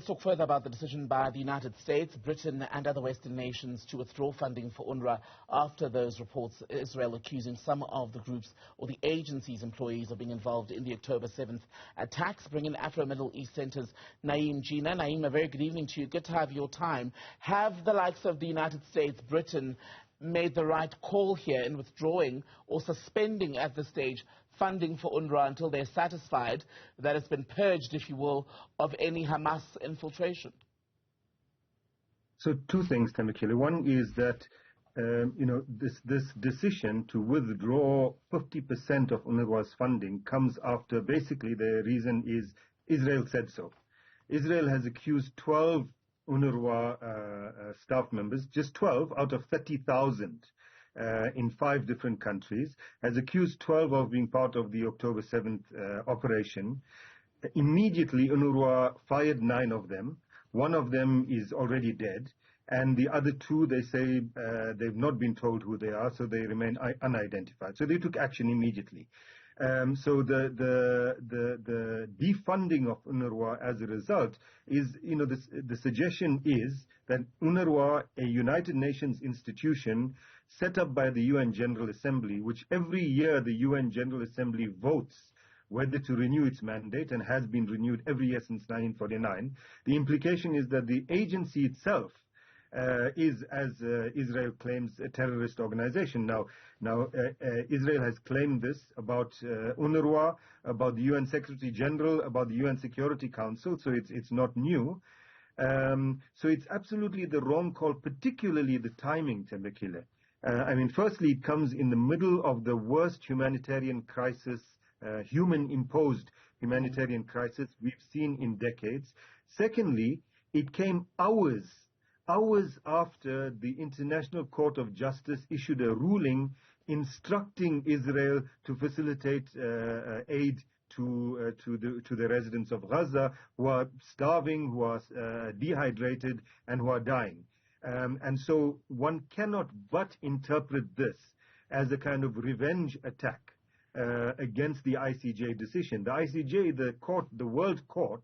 talk further about the decision by the United States, Britain and other Western nations to withdraw funding for UNRWA after those reports, Israel accusing some of the groups or the agency's employees of being involved in the October 7th attacks. Bring in Afro-Middle East Centre's Naeem Jeenah. Naeem, a very good evening to you. Good to have your time. Have the likes of the United States, Britain, made the right call here in withdrawing or suspending at this stage funding for UNRWA until they're satisfied that it's been purged, if you will, of any Hamas infiltration? So two things, Temekile. One is that, this decision to withdraw 50% of UNRWA's funding comes after basically the reason is Israel said so. Israel has accused 12 UNRWA staff members, just 12 out of 30,000 in 5 different countries, has accused 12 of being part of the October 7th operation. Immediately, UNRWA fired 9 of them. 1 of them is already dead, and the other 2, they say they've not been told who they are, so they remain unidentified. So they took action immediately. So the defunding of UNRWA as a result is, the suggestion is that UNRWA, a United Nations institution set up by the UN General Assembly, which every year the UN General Assembly votes whether to renew its mandate, and has been renewed every year since 1949. The implication is that the agency itself is, as Israel claims, a terrorist organization. Now, Israel has claimed this about UNRWA, about the UN Secretary General, about the UN Security Council, so it's not new. So it's absolutely the wrong call, particularly the timing, Temekile. Firstly, it comes in the middle of the worst humanitarian crisis, human-imposed humanitarian crisis we've seen in decades. Secondly, it came hours after the International Court of Justice issued a ruling instructing Israel to facilitate aid to the residents of Gaza who are starving, who are dehydrated, and who are dying. And so one cannot but interpret this as a kind of revenge attack against the ICJ decision. The ICJ, the World Court,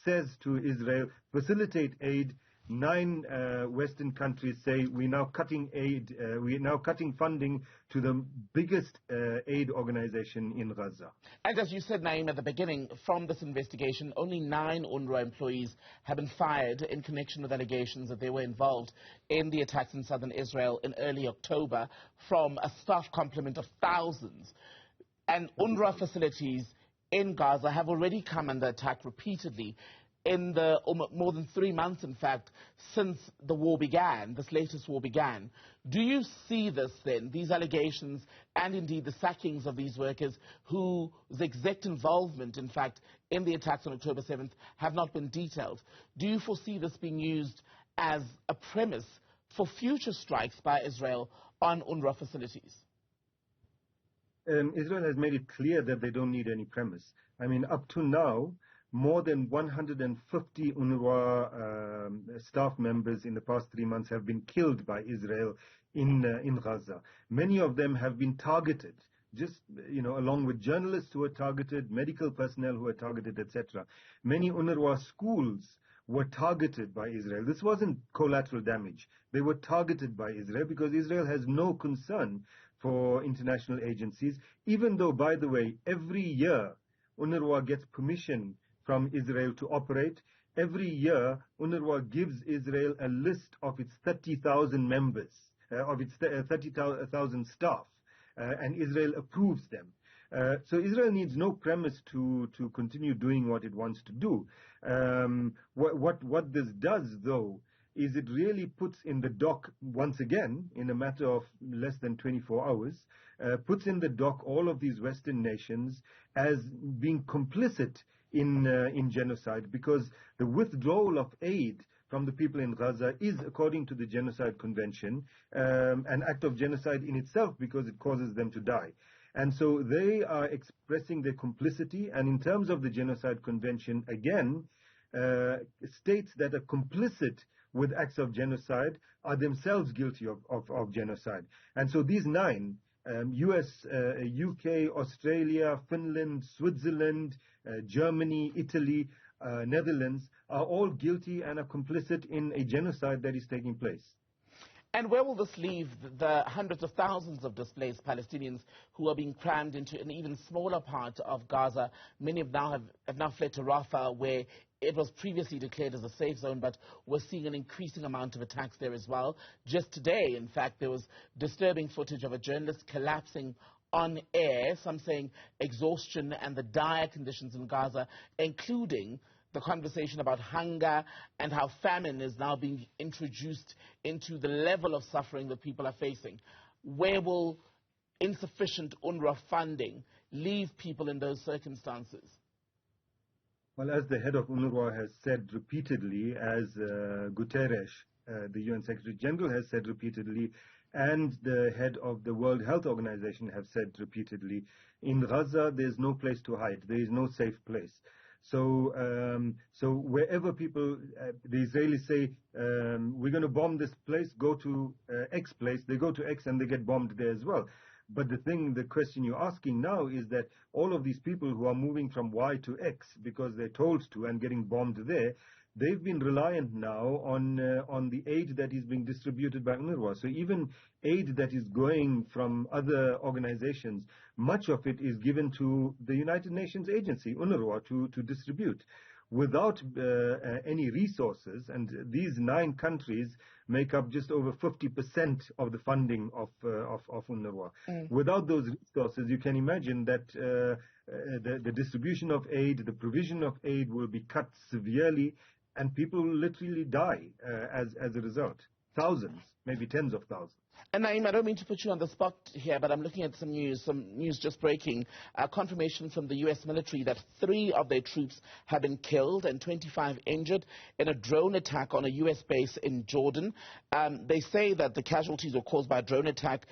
says to Israel, facilitate aid. 9 Western countries say we're now cutting aid, we're now cutting funding to the biggest aid organization in Gaza. And as you said, Naeem, at the beginning, from this investigation, only 9 UNRWA employees have been fired in connection with allegations that they were involved in the attacks in southern Israel in early October, from a staff complement of thousands. And UNRWA facilities in Gaza have already come under attack repeatedly in the more than 3 months, in fact, since the war began, this latest war began. Do you see this then, these allegations, and indeed the sackings of these workers whose exact involvement, in fact, in the attacks on October 7th have not been detailed? Do you foresee this being used as a premise for future strikes by Israel on UNRWA facilities? Israel has made it clear that they don't need any premise. Up to now, more than 150 UNRWA staff members in the past 3 months have been killed by Israel in Gaza. Many of them have been targeted, along with journalists who were targeted, medical personnel who were targeted, etc. Many UNRWA schools were targeted by Israel. This wasn't collateral damage. They were targeted by Israel because Israel has no concern for international agencies, even though, by the way, every year UNRWA gets permission from Israel to operate. Every year, UNRWA gives Israel a list of its 30,000 members, of its 30,000 staff, and Israel approves them. So Israel needs no premise to continue doing what it wants to do. What this does, though, is it really puts in the dock, once again, in a matter of less than 24 hours, puts in the dock all of these Western nations as being complicit in genocide, because the withdrawal of aid from the people in Gaza is, according to the Genocide Convention, an act of genocide in itself because it causes them to die. And so they are expressing their complicity, and in terms of the Genocide Convention, again, states that are complicit with acts of genocide are themselves guilty of genocide. And so these 9, US, UK, Australia, Finland, Switzerland, Germany, Italy, Netherlands, are all guilty and are complicit in a genocide that is taking place. And where will this leave the hundreds of thousands of displaced Palestinians who are being crammed into an even smaller part of Gaza? Many have now fled to Rafah, where it was previously declared as a safe zone, but we're seeing an increasing amount of attacks there as well. Just today, in fact, there was disturbing footage of a journalist collapsing on air, some saying exhaustion and the dire conditions in Gaza, including the conversation about hunger and how famine is now being introduced into the level of suffering that people are facing. Where will insufficient UNRWA funding leave people in those circumstances? Well, as the head of UNRWA has said repeatedly, as Guterres, the UN Secretary General, has said repeatedly, and the head of the World Health Organization have said repeatedly, in Gaza there's no place to hide, there is no safe place. So wherever people, the Israelis say, we're going to bomb this place, go to X place, they go to X and they get bombed there as well. But the question you're asking now is that all of these people who are moving from Y to X because they're told to and getting bombed there, they've been reliant now on the aid that is being distributed by UNRWA. So even aid that is going from other organizations, much of it is given to the United Nations agency, UNRWA, to distribute. Without any resources, and these 9 countries make up just over 50% of the funding of UNRWA. Without those resources, you can imagine that the distribution of aid, the provision of aid will be cut severely, and people will literally die as a result. Thousands, maybe tens of thousands. And Naeem, I don't mean to put you on the spot here, but I'm looking at some news just breaking. Confirmation from the U.S. military that 3 of their troops have been killed and 25 injured in a drone attack on a U.S. base in Jordan. They say that the casualties were caused by a drone attack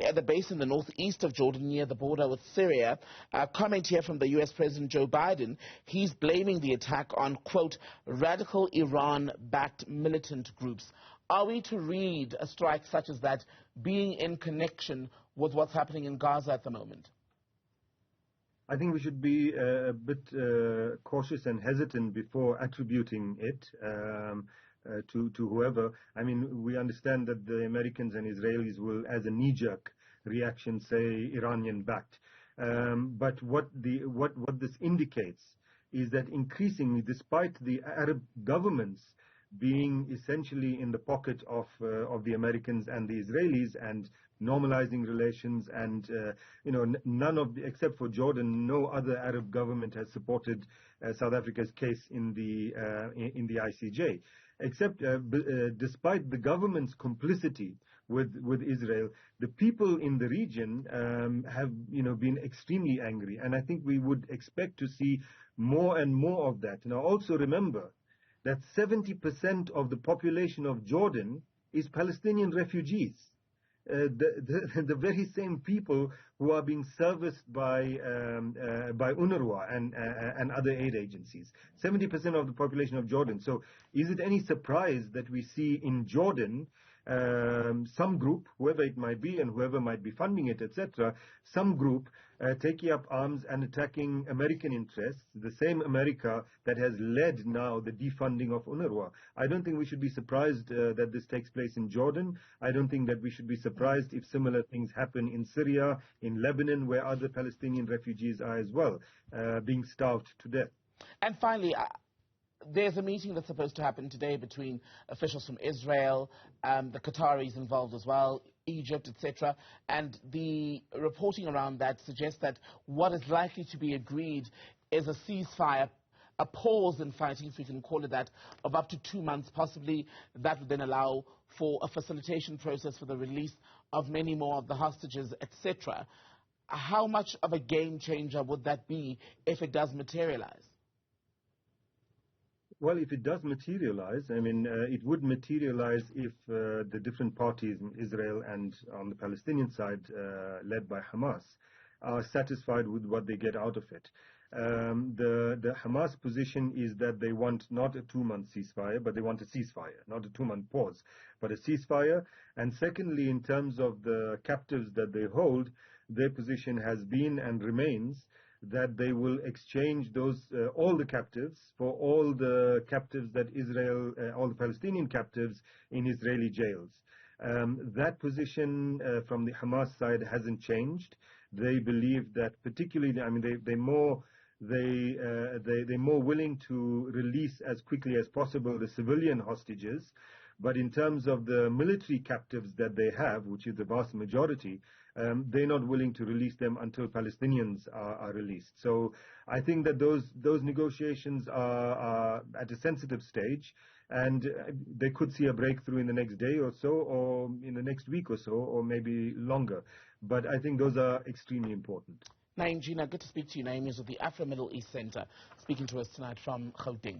at the base in the northeast of Jordan near the border with Syria. A comment here from the U.S. President Joe Biden. He's blaming the attack on, quote, radical Iran-backed militant groups. Are we to read a strike such as that being in connection with what's happening in Gaza at the moment? I think we should be a bit cautious and hesitant before attributing it to whoever. I mean, we understand that the Americans and Israelis will, as a knee-jerk reaction, say Iranian-backed. But what this indicates is that increasingly, despite the Arab governments being essentially in the pocket of the Americans and the Israelis and normalizing relations, and none of except for Jordan, no other Arab government has supported South Africa's case in the ICJ. Except despite the government's complicity with Israel, the people in the region have been extremely angry, and I think we would expect to see more and more of that. Now, also remember that 70% of the population of Jordan is Palestinian refugees. The very same people who are being serviced by UNRWA and other aid agencies. 70% of the population of Jordan. So is it any surprise that we see in Jordan some group, whoever it might be and whoever might be funding it, etc., some group taking up arms and attacking American interests, the same America that has led now the defunding of UNRWA. I don't think we should be surprised that this takes place in Jordan. I don't think that we should be surprised if similar things happen in Syria, in Lebanon, where other Palestinian refugees are as well, being starved to death. And finally, there's a meeting that's supposed to happen today between officials from Israel, the Qataris involved as well, Egypt, etc. And the reporting around that suggests that what is likely to be agreed is a ceasefire, a pause in fighting, if we can call it that, of up to 2 months. Possibly that would then allow for a facilitation process for the release of many more of the hostages, etc. How much of a game changer would that be if it does materialize? Well, if it does materialize, I mean, it would materialize if the different parties in Israel and on the Palestinian side, led by Hamas, are satisfied with what they get out of it. The Hamas position is that they want not a 2-month ceasefire, but they want a ceasefire, not a 2-month pause, but a ceasefire. And secondly, in terms of the captives that they hold, their position has been and remains that they will exchange those all the captives for all the captives that Israel, all the Palestinian captives in Israeli jails. That position from the Hamas side hasn't changed. They believe that, particularly, I mean, they're more willing to release as quickly as possible the civilian hostages. But in terms of the military captives that they have, which is the vast majority, they're not willing to release them until Palestinians are released. So I think that those negotiations are at a sensitive stage, and they could see a breakthrough in the next day or so, or in the next week or so, or maybe longer. But I think those are extremely important. Jeenah, good to speak to you. Naeem is of the Afro-Middle East Center, speaking to us tonight from Gauteng.